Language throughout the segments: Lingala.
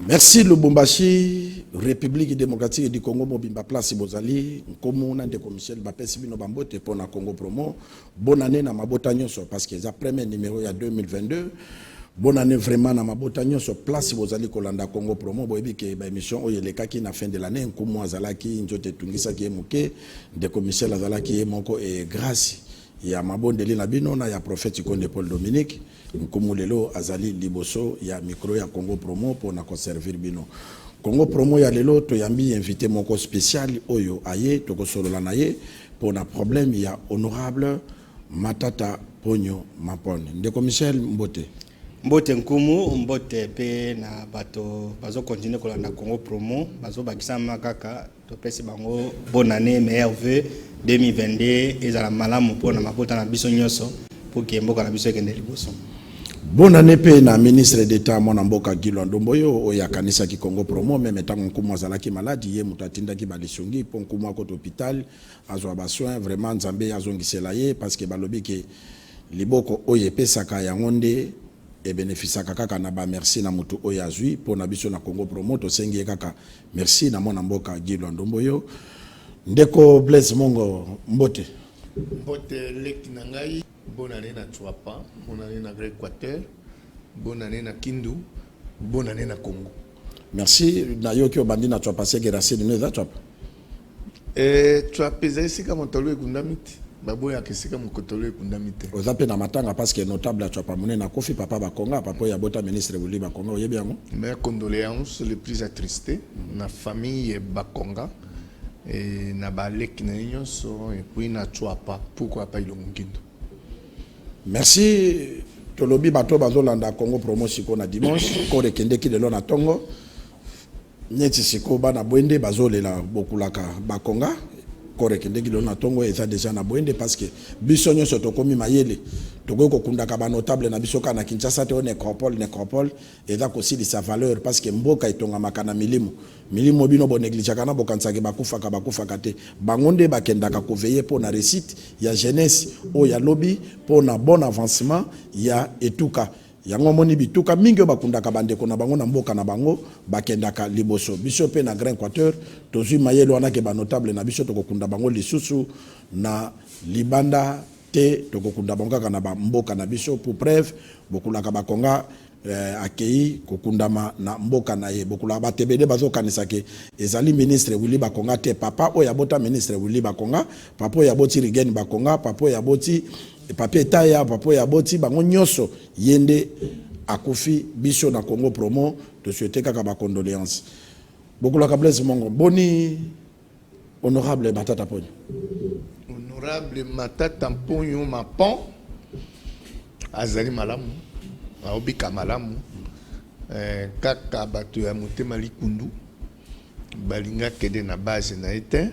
Merci Lubumbashi, République démocratique du Congo, Mobimba Place Bozali, Komona de Commissiel Bapesi Bino Bambote pour la Congo Promo. Bonne année na Mabota Nyonso parce que c'est premier numéro il y a 2022. Bonne année vraiment na Mabota Nyonso Place Bozali Kolanda Congo Promo. Boyebi ke ba émission oyo le kaki na fin de l'année Nkumu Azalaki Njote Tungisa ki emuke de Commissiel Azalaki Moko et grâce. Il y a Mabondeli Labino, il y a prophète Konde Paul Dominique, Nkumulelo Azali Liboso, il y a micro, il y a Congo Promo pour na conserver Bino. Congo Promo, il y a lelo, to yambi invité mon spécial, Oyo Aye, Toko Sololanaye, pour un problème, il y a honorable Matata Pogno Mapone. Ndeko Michel Mbote. Mbote Nkumu, Mbote pe na bato, bazo continuer kolanda Congo Promo, bazo bakisa makaka, to pesi bango, bonne année, meilleur vœu. 2022 ezala malamu pona mabota na biso nyoso pour que mboka na biso ekende liboso. Bonne année pe na ministre d'État mona mboka Gilwa Ndomboyo oya kanisa ki Congo Promo même tant Nkumu azalaki malade ye mutatinda ki balisongi pour Nkumu akota hôpital azwa ba soin vraiment Nzambe azongisela ye parce que balobi ke liboko oye pesaka yango nde e bénéficiaka kaka na ba merci na mutu oya azwi pona biso na Congo Promo to sengi kaka merci na mona mboka Gilwa Ndomboyo. Ndeko Blaise Mongo Mbote. Mbote leki na ngai, bonne année na Tchouapa, bonne année na Équateur, bonne année na Kindu, bonne année na Congo. Merci. Na yoki obandi na Tchouapa seke racine ne za Tchouapa. Tchouapa za sika motolo ekundamiti. Babo ya kesika mokotolo ekundamiti. Ozape na matanga parce que notable à Tchouapa mone na kofi papa Bakonga, papa ya bota ministre Wili Bakonga oyebi yango. Mes condoléances les plus attristés na famille Bakonga. Et na balek na nyonso et puis na Tchouapa pourquoi pas ilongindo. Merci tolobi bato bazolanda Congo Promo siko na dimanche ko rekendeki lelo na tongo nyeti siko bana bwende bazolela bokulaka Bakonga ko rekendeki lelo na tongo eza déjà na bwende parce que biso nyonso tokomi mayele toko kokundaka ba notable na biso kana Kinshasa te on nécropole eza ko sili sa valeur parce que mboka itonga makana milimo bino bo négligé kana bokansaki bakufaka te bangonde bakendaka ko veiller pour na réussite ya jeunesse o ya lobby pour na bon avancement ya etuka yango moni bituka mingi bakundaka bandeko na bango na mboka na bango bakendaka liboso biso pe na Grand Équateur tozui mayelo wana ke ba notable na biso tokokunda bango lisusu na libanda te tokokunda bango kaka na mboka na biso pour preuve bokulaka Bakonga akei kokundama na mboka na ye bokula batebede bazokanisa ke ezali ministre Wili Bakonga te papa oya bota ministre Wili Bakonga papa oya boti Rigen Bakonga papa oya boti papa Taya papa oya boti bango nyonso yende akufi biso na Congo Promo to souhaiter kaka ba condoléances bokula ka Blaise Mongo boni honorable Matata Pogno. Honorable Matata Pogno Mapon azali malamu aobika malamu kaka bato ya motema likundu balinga kende na base na ete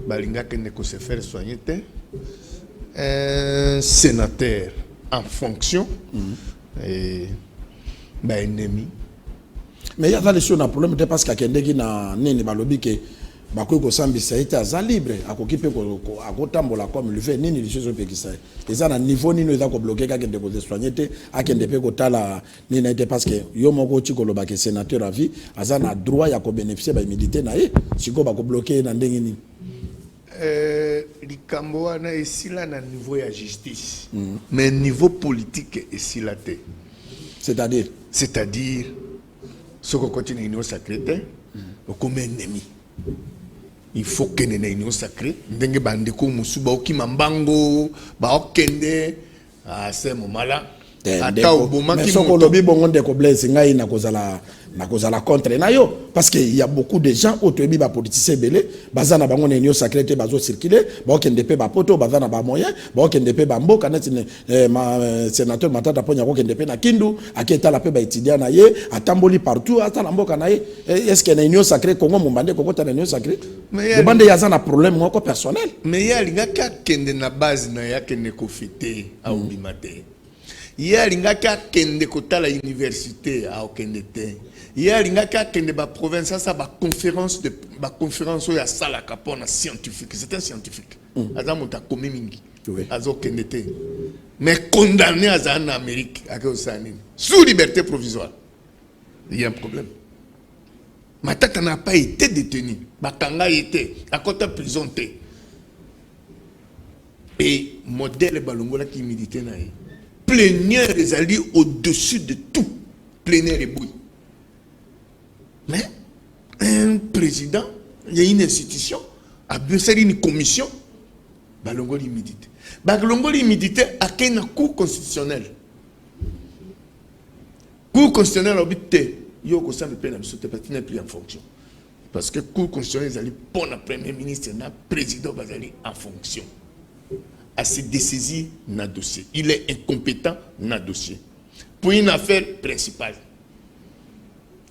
balinga kende ko se faire soigner te un sénateur en fonction et ba ennemi mais il y a des choses na problème de parce que kende ki na nini balobi ke bako ko sambisa ete aza libre akokipe ko akotambola comme le fait nini les choses pekisa eza na niveau nini eza ko bloquer ka kende ko soigner te akende pe ko tala nini ete parce que yo moko chikolo ba ke sénateur à vie aza na droit ya ko bénéficier ba immunité na ye siko ba ko bloquer na ndenge nini likambo wana esila na niveau ya justice mais niveau politique esila te c'est-à-dire ce qu'on continue union sacrée comme ennemi. Il faut que nous ayons une sacrée. Ndenge bandeko musuba okima mbango ba okende à ce moment-là. Ata oboma ki soko lobi bongo ndeko Blaise ngai na kozala contre na yo parce que il y a beaucoup de gens autobi ba politiciens belé bazana bango na union sacrée te bazo circuler ba okende pe ba poto bazana ba moyen ba okende pe ba mboka na sénateur Matata Pogno okende pe na Kindu aketa la pe ba étudiant na ye atamboli partout ata na mboka na ye est-ce que na union sacrée Congo Mumbande kokota na union sacrée le bande ya za na problème ngoko personnel mais ya linga ka kende na base na ya kende ko fité a obimate ya linga ka kende kota la université a okende te ya linga ka kende ba province ça ba conférence ya sala kapona scientifique c'est un scientifique azamu ta komi mingi azo kende te mais condamné à en Amérique à cause de sous liberté provisoire il y a un problème Matata n'a pas été détenu. Bakanga était à côté de prison. Et modèle Balongola qui militait là. Plénière les alliés au-dessus de tout. Plénière et bouille. Mais un président, il y a une institution, a besoin d'une commission. Balongoli médite. Balongoli médite à quel cours constitutionnel. Cours constitutionnel habité. Il y a aussi un peu de n'est plus en fonction. Parce que cours constitutionnel, ils allaient pour le premier ministre, le président va aller en fonction. À se dessaisir dans le dossier. Il est incompétent dans le dossier. Pour une affaire principale.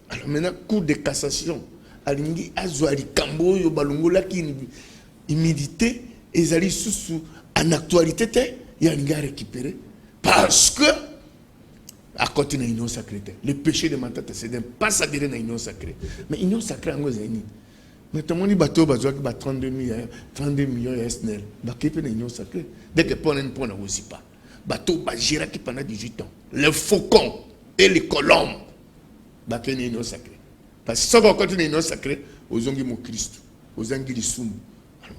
Alors maintenant, cours de cassation. Alingi Azuari Kambo, Yobalongola qui médité, ils allaient sous en actualité, il y a un gars récupéré. Parce que, à côté de l'union sacrée, le péché de Matata, c'est de ne pas s'adhérer à l'union sacrée. Mais l'union sacrée, en gros, mais tout le monde dit bateau, 32 millions, SNL. Qui peut l'union sacrée? Dès que on ne prend aussi pas. Bateau, Bajira qui pendant 18 ans. Les faucons et les colombes, qui l'union sacrée. Parce que si on continue l'union sacrée, aux ongi mon Christ, aux anguilles soum,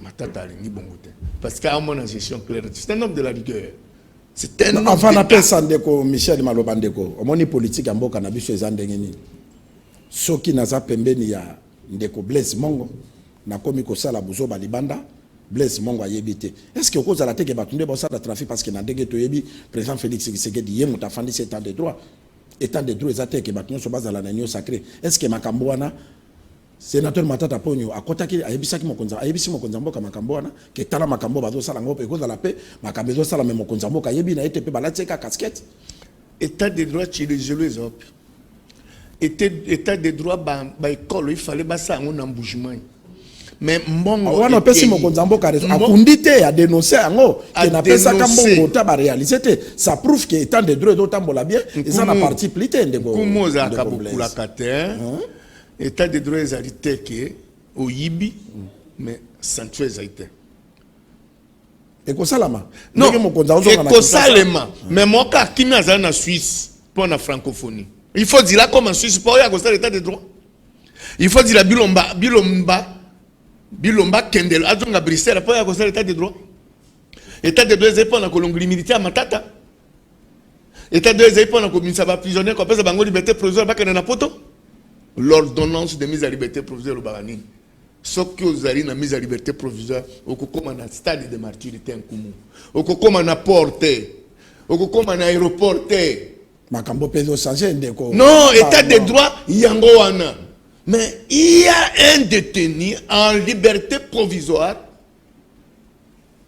Matata, ni bon côté. Parce qu'à mon gestion claire, c'est un homme de la rigueur. C'est un homme. Enfin, on appelle ça Michel Malobandeko. Au monde politique, en bon cannabis, c'est un dengeni. Ce qui n'a pas pembeni ya ndeko Blaise Mongo, na komi ko sala buzo balibanda, Blaise Mongo a yébité. Est-ce que cause à la tête que batunde bossa de trafic parce que na ndenge to yebi président Félix Tshisekedi yemu ta fandi c'est état de droit. État de droit ezate que batunde so base à la nation sacrée. Est-ce que makambo wana sénateur Matata Ponyo akotaki ayebisaki mokonza ayebisi mokonza mboka makambo wana ke tala makambo bazo sala ngope cause à la paix makambo zo sala même mokonza mboka yebi na été pe balatseka casquette. État de droit chez les Européens. État de droit, il fallait passer un embouchement. Mais Mbongo. On a pensé mon Konzamboka a condité à dénoncer Ango. Il n'a pas ça comme Mbongo t'a réalisé. Ça prouve que état de droit d'autant pour la bien. Et ça n'a parti plité de go. Comment ça a beaucoup la cater. État de droit est arrêté que au Yibi, mais sanctuaire a été. Et quoi ça là-bas? Non. Et quoi ça là-bas? Mais moi quand qui n'a en Suisse pour la francophonie. Il faut dire là comme en Suisse, pour y avoir l'état de droit. Il faut dire la Bilomba, Kendel, Adjonga Bruxelles, pour y avoir l'état de droit. État de droit, c'est pour la Colombie militaire à Matata. État de droit, c'est pour la communauté prisonnière, qu'on appelle la liberté provisoire, pas qu'on a poto. L'ordonnance de mise à liberté provisoire au Baranine. Sauf que vous avez une mise à liberté provisoire, au Kokoma na stade de martyr était un coup. Au Kokoma na porté, au Kokoma na aéroporté. Non, état de droit, Yangoana. Mais il y a un détenu en liberté provisoire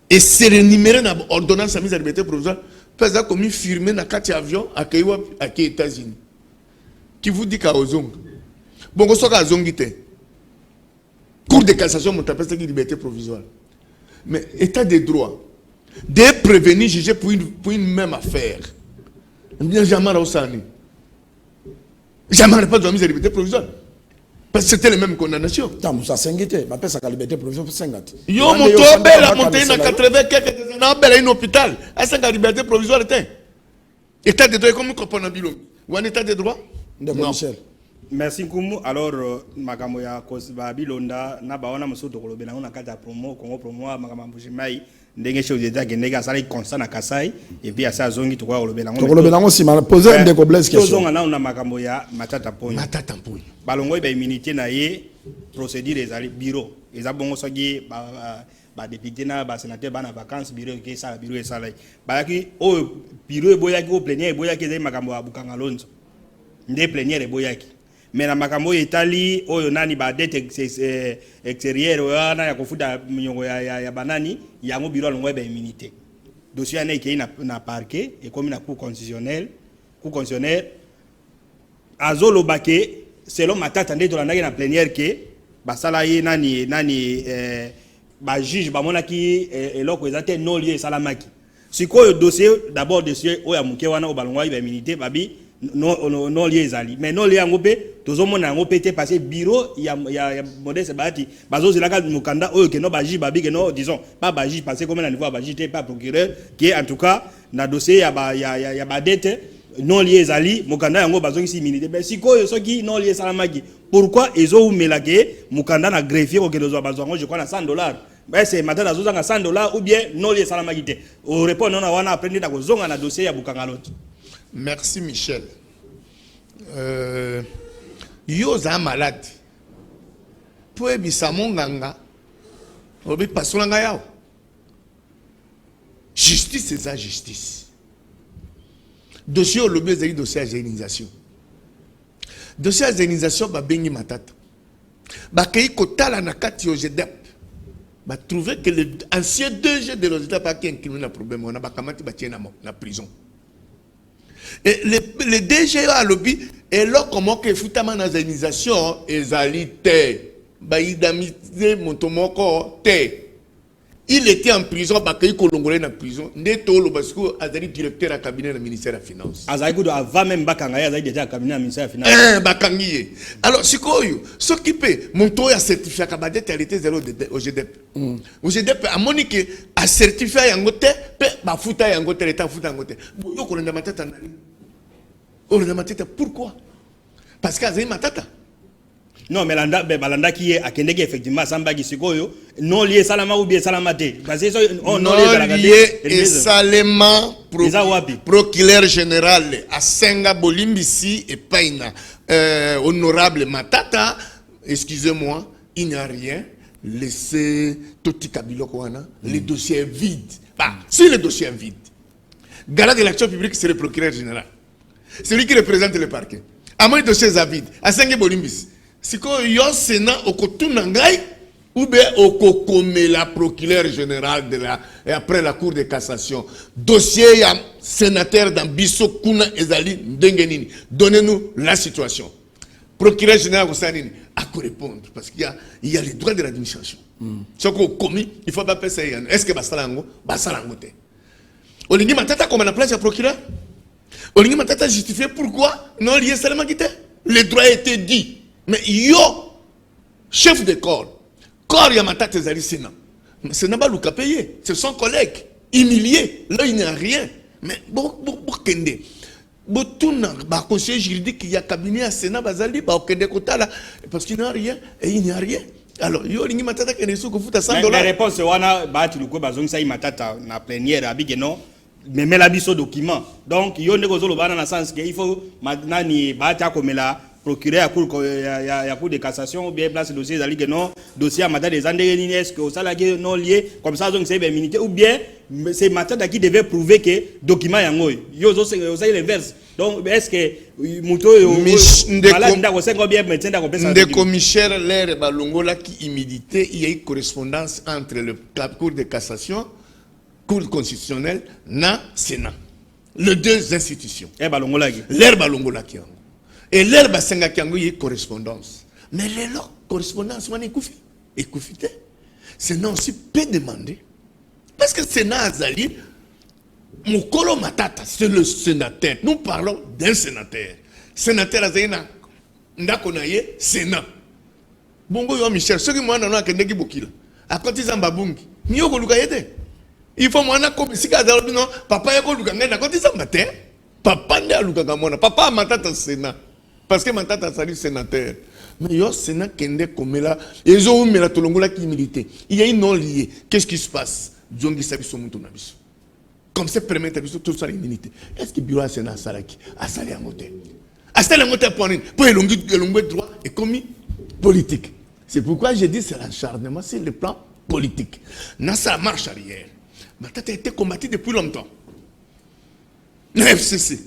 et c'est rémunéré dans l'ordonnance de mise à liberté provisoire. Parce que comme il firmé dans 4 avions à les États-Unis. Qui vous dit qu'à Ozong? Bon, vous savez qu'à Ozongité. Cour de cassation, on appelle ça liberté provisoire. Mais état de droit, de prévenir, juger pour une même affaire. Jamais pas de mise à liberté provisoire. Parce que c'était les mêmes condamnations. Ça s'engagait, ma pèse à la liberté provisoire pour 50. Yo, mon tobe, la montée dans 80 quelques années, un hôpital. À 5 la liberté provisoire était. État de droit, comme nous comprenons bien. Ou un état de droit? Non. Michel. Merci Kumu. Alors, makambo ya Kosba Bilonda, na baona muso dokolo bela na kata promo, Congo promo, makambo jimai. Ndenge chez Ozeda Gendega sala constant na Kasai et puis asa zongi to ko lobela ngo. To lobela ngo si ma poser un ndeko Blaise question. Tozonga na makambo ya Matata Ponyo. Matata Ponyo. Balongo ba immunité na ye procédure ezali bureau. Eza bongo soki ba député na ba sénateur ba na vacances bureau ke sala bureau e sala. Ba yaki o bureau e boyaki o plénière e boyaki ezali makambo ya Bukanga Lonzo. Nde plénière e boyaki. Mais na makambo etali oyo nani ba dette extérieure wana ya kofuta mnyongo ya banani yango biro alongwa ba immunité dossier ana ikei na parquet et comme na cour constitutionnelle azolo bake selon Matata nde tolandaki na plénière ke basala ye nani ba juge ba monaki eloko ezate non lieu salamaki sikoyo dossier d'abord dossier oya muke wana o balongwa ba immunité babi non lié ezali mais non lié ngopé tozomona ngopé te passer bureau ya modeste bati bazo zelaka mukanda oyo ke no baji babi ke no disons pas baji passer comme na niveau baji te pas procureur qui est en tout cas na dossier ya ba dette non lié ezali mukanda yango bazongi si immunité mais sikoyo soki non lié salamaki pourquoi ezo umelake mukanda na greffier ko kelozo bazongo je crois na $100 ben c'est matata zozanga $100 ou bien non lié salamaki te o répond non na wana aprendre na kozonga na dossier ya bukangalo. Merci Michel. Yo za malade po ebisa monganga obi pasolanga yao. Justice c'est ça justice. Dossier au lobby ezali dossier à génisation. Dossier à génisation ba bengi matata. Ba kei kotala na kati yo GDEP. Ba trouver que l'ancien DG de l'OGDEP a qui un problème on a ba kamati ba tiena na prison. Et le DG à lobby et là comment que futama na génisation ezali te. Ba idamiser montomoko te. Il était en prison, Bakay Kolongolé en prison. Neto Lobasco a été directeur à cabinet du ministère de la Finance. Azaïkou avant même Bakanga, il a déjà cabinet du ministère de la Finance. Bakangi. Alors, c'est quoi? Ce qui peut, mon taux a certifié qu'à Badet, elle était 0 au GDEP. Au GDEP, à Monique, a certifié à Yangote, bah, fouta Yangote, l'état fouta Yangote. Yo, on a ma tête en on a ma tête, pourquoi? Parce qu'à Zay Matata. Non, mais Balanda qui est à Kendeki, effectivement, Sambagi Sikoyo, non lié Salama ou bien Salamate. Parce que non lié et Salema, procureur général, à Senga Bolimbisi et Paina, honorable Matata, excusez-moi, il n'y a rien. Laissez Toti Kabilo Kouana, le dossier est vide. Bah, si le dossier est vide, garant de l'action publique, c'est le procureur général. C'est lui qui représente le parquet. À moins le dossier est vide, à Senga Bolimbisi. Si yo Sénat au Kotunangai ou bien au Kokome la procureur général de la et après la cour de cassation dossier ya sénateur dans Bisso Kuna Ezali Ndengenini donnez-nous la situation procureur général Kosanini à répondre parce qu'il y a les droits de l'administration ce qu'on commis il faut pas passer est-ce que basalango te olingi matata comme la place ya procureur olingi matata justifier pourquoi non lié seulement quitté les droits étaient dit. Mais yo, chef de corps Yamatata Zali Sénat, ce n'est pas le cas payé, c'est son collègue, humilié, là il n'y a rien. Mais kende, conseiller juridique, il y a cabinet à Sénat, Bazali, kende kotala, parce qu'il n'y a rien, et il n'y a rien. Alors, yo, il Matata kende sou kofuta $100. La réponse, c'est wana, tu le quoi, bazong sa Matata, na plénière, abige non. Mais la biso document. Donc, yo ne gozo le bana na sens que il faut maintenant ni bata comme la procureur à cour de cassation ou bien place dossier d'ali que non dossier à madame des Andérini est-ce que ça là non lié comme ça donc c'est immunité ou bien c'est Matata qui devait prouver que document yango yo c'est l'inverse donc est-ce que muto malade ndako sengo bien médecin ndako pesa ndeko Michel l'air balongola qui humidité il y a une correspondance entre la cour de cassation cour constitutionnelle na Sénat les deux institutions balongola l'air balongola qui et l'air basenga kiango y correspondance. Mais les correspondance on écoufité. Sénat aussi peut demander. Parce que Sénat Azali, Mukolo Matata, c'est le sénateur. Nous parlons d'un sénateur. Sénateur Azali Ndakonaye, Sénat. Bongo yo Michel, ce qui moi n'a pas kendeki bokila. À côté Zambabungi, ni oko lukayete. Il faut moi na comme si Azali non, papa yako lukanga à côté Zambate. Papa n'a lukanga mona, papa Matata Sénat. Parce que Matata salut sénateur. Mais yo Sénat kende komela ils ont mis la tolongola qui milité. Il y a une non lié. Qu'est-ce qui se passe? Djongi sabi so muto nabiso. Comme c'est permettre à tout ça l'immunité. Est-ce que bureau Sénat salaki a sali angote? A sali angote pour elongi droit et commis politique. C'est pourquoi j'ai dit c'est l'acharnement sur le plan politique. Dans sa marche arrière. Matata a été combattu depuis longtemps. Le FCC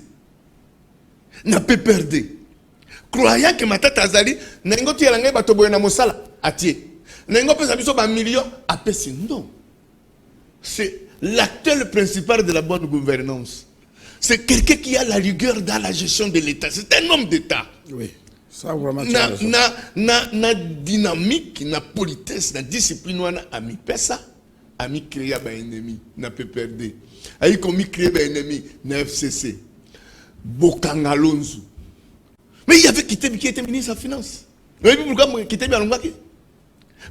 n'a pas perdu. Croyant que Matata Azali n'engo tielanga bato boye na mosala atie n'engo pesa biso ba million apesi non c'est l'acteur principal de la bonne gouvernance c'est quelqu'un qui a la rigueur dans la gestion de l'État c'est un homme d'État oui ça vraiment na dynamique na politesse na discipline wana ami pesa ami créer ba ennemi na peut perdre ayi komi créer ba ennemi na FCC Bokangalonzu. Mais il y avait qui était ministre de la Finance. Vous savez pourquoi qui était bien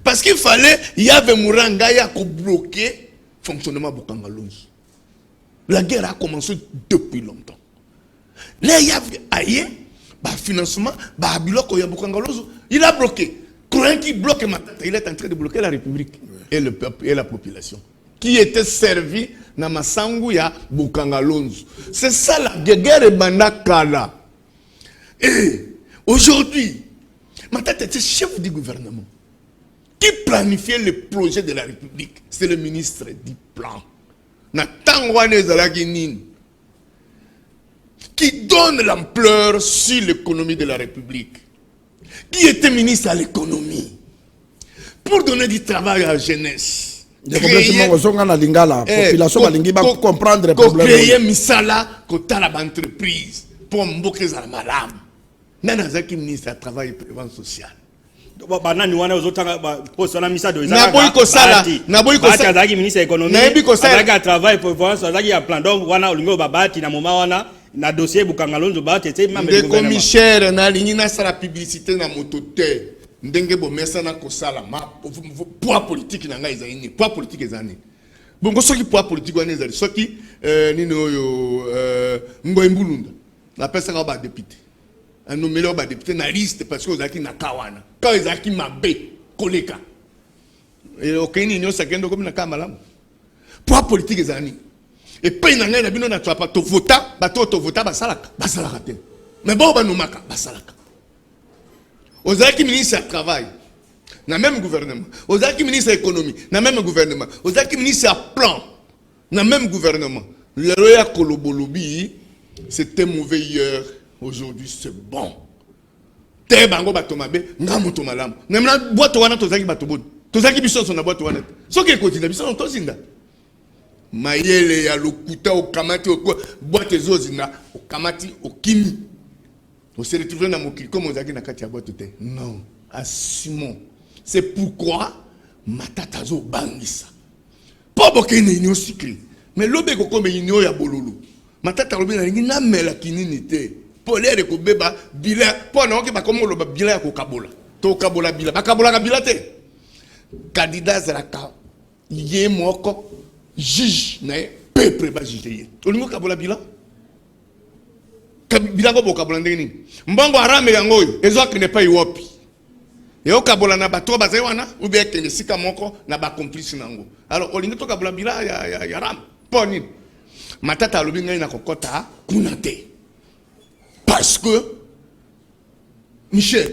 parce qu'il fallait, il y avait Mourangaya qui bloquait le fonctionnement de Bokangalonzu. La guerre a commencé depuis longtemps. Là, il y a ailleurs, financement, il a bloqué. Croyant qu'il bloque Matata, il est en train de bloquer la République et le peuple et la population qui était servi dans Massanguya Bukangalonzo. C'est ça la guerre Bandakala. Et aujourd'hui, Matata était chef du gouvernement. Qui planifiait le projet de la République? C'est le ministre du plan. Qui donne l'ampleur sur l'économie de la République. Qui était ministre à l'économie. Pour donner du travail à la jeunesse. Créer misala kota la entreprise pour mboke za malam. Nana zaki ministre à travail et prévention sociale. Banani wana ozotanga poste na misa do na boy ko sala zaki ministre économie zaki travail pour prévention zaki ya plan donc wana olingo babati na moma wana na dossier Bukangalonzo babati te même le commissaire na lingi na sala publicité na motote ndenge bo mesa na ko sala ma poids politique na ngai zaini poids politique ezani bongo soki poids politique wana ezali soki nini oyo Ngoy Mbulunda na pesa ka ba député un numéro ba député na liste parce que ozaki na kawana quand ezaki mabe koleka et okeni nyo sakendo comme na kamala poids politique ezani et puis na ngai na bino na twapa to vota ba to vota ba salaka te mais bon ba numaka ba salaka ozaki ministre du travail na même gouvernement ozaki ministre de l'économie na même gouvernement ozaki ministre à plan na même gouvernement le roya kolobolobi c'était mauvais hier aujourd'hui c'est bon te bango bato mabe ngamu to malamu na mna boîte wana tozaki bato bon tozaki biso na boîte wana soki ekotina biso to zinda mayele ya lokuta okamati boîte zozinga okamati okimi on se retrouve dans mon clic comme on a dit na kati ya boîte te non assumons c'est pourquoi Matata zo bangisa pas bokene union secret mais lobe ko comme union ya bololo Matata lobe na lingi na mela kinini te polaire ko beba bila po na oke ba comme loba bila ya ko kabola to kabola bila ba kabola ka bila te candidat zalaka ye moko juge na peuple ba juger olingo kabola bila bilango bokabola ndenge nini mbongo arame yango oyo ezokende pa iwopi eokabola na bato bazali wana ube ekende sika moko na bacomplice nango alors olingi tokabola bila ya ram mpo nini Matata alobi ngai na kokota kuna te parce que Michel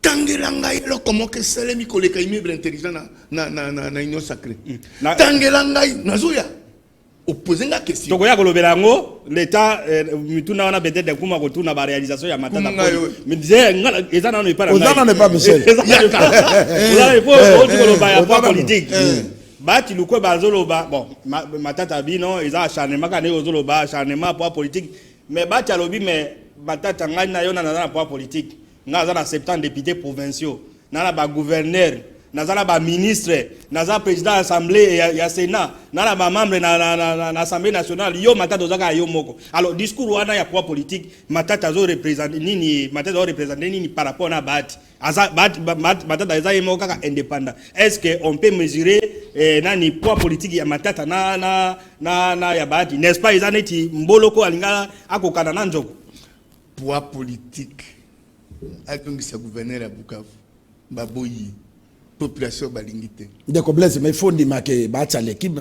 tangela ngai eloko moko esalemi koleka immeuble intelligent na union sacrée tangela ngai nazoya opposé la question. Donc, l'État, mituna wana peut-être de kuma kotuna ba réalisation ya Matata. Mais disait eza na ne pas na. Ozana ne pas Michel. Ozana il faut que ba pas politique. Ba ti luko ba zoloba bon Matata bino eza acharnement ka ne ozoloba acharnement pour politique mais ba ti alobi mais Matata ngani na yo na pour politique. Nga za na 70 députés provinciaux. Na ba gouverneur nazala ba ministre nazala président de l'assemblée ya sénat nala ba membre na assemblée nationale yo Matata ozaka yo moko alors discours wana ya poids politique Matata zo représenter nini Matata zo représenter nini par rapport na Bati Matata eza yemo kaka indépendant est-ce que on peut mesurer nani poids politique ya Matata na ya Bati n'est-ce pas eza neti mboloko alinga akokana na njoko poids politique akongisa gouverneur ya Bukavu baboyi population balingité. D'accord, mais il faut dire que Bacha l'équipe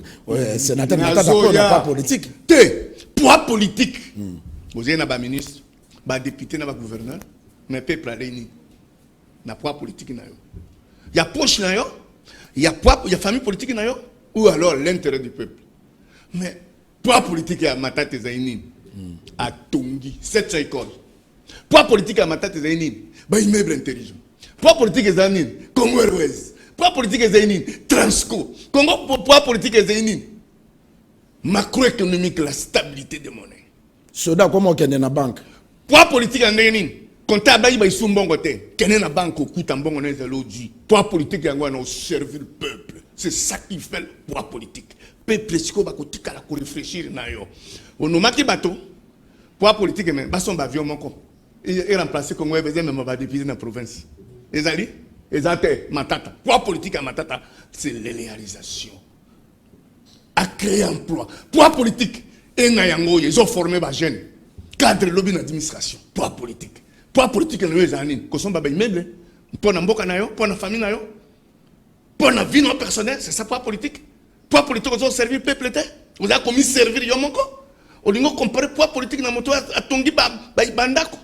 sénateur n'a pas politique. Poids politique. Vous avez un ministre, un député, un gouverneur, mais peuple a réuni. Na poids politique na yo. Il y a poche na yo, il y a poids, il y a famille politique na yo, ou alors l'intérêt du peuple. Mais poids politique à Matata Zainin, à Tongi, 7 écoles. Poids politique à Matata Zainin, bah immeuble intelligent. Poids politique est Zainin, Congo Airways. Poids politique est Zainin, Transco. Congo, poids politique est Zainin. Macroéconomique, la stabilité des monnaies. Soda, comment on est dans la banque? Poids politique est Zainin. Comptable, il y a un bon côté. Quel est la banque au coût en bon honnête de l'audio? Poids politique est un servir le peuple. C'est ça qui fait le poids politique. Peuple, c'est qu'on va réfléchir. On nous marque bateau. Poids politique est même. Basson bavion, mon con. Et remplacer Congo Airways, même va dépiser dans la province. Les alliés, les athées, Matata. Poids politique à Matata, c'est les réalisations. À créer emploi. Poids politique, et ils ont formé des jeunes. cadre lobby d'administration, poids politique. Poids politique, nous les années. Qu'on soit immeuble, pour n'importe nayo, pour la famille nayo, pour la vie non personnelle, c'est ça poids politique. Poids politique, vous avez servi le peuple, vous avez commis servir yomoko. Au lieu de comparer poids politique dans moto à Tongi Bandako.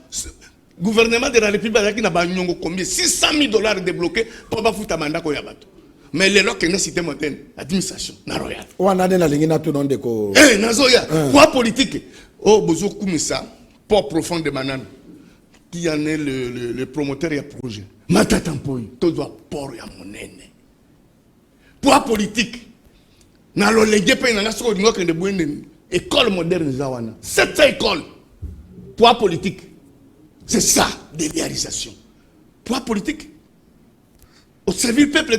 Gouvernement de la République qui n'a pas combien 600 000 $ débloqués pour pas foutre Bandako Yabato. Mais les lois qui ne cité moderne, l'administration, na royal. On a des lignes tout le monde ko. Nazoya, poids politique. Oh, bozo kumisa, port profond de Manan. Qui en est le promoteur et le projet. Matatampoy, tout doit port ya monene. Poids politique. Na lo légué pe na so ngo que de bonne école moderne zawana. Cette école. Poids politique. C'est ça, des réalisations. Poids politique. Au service du peuple,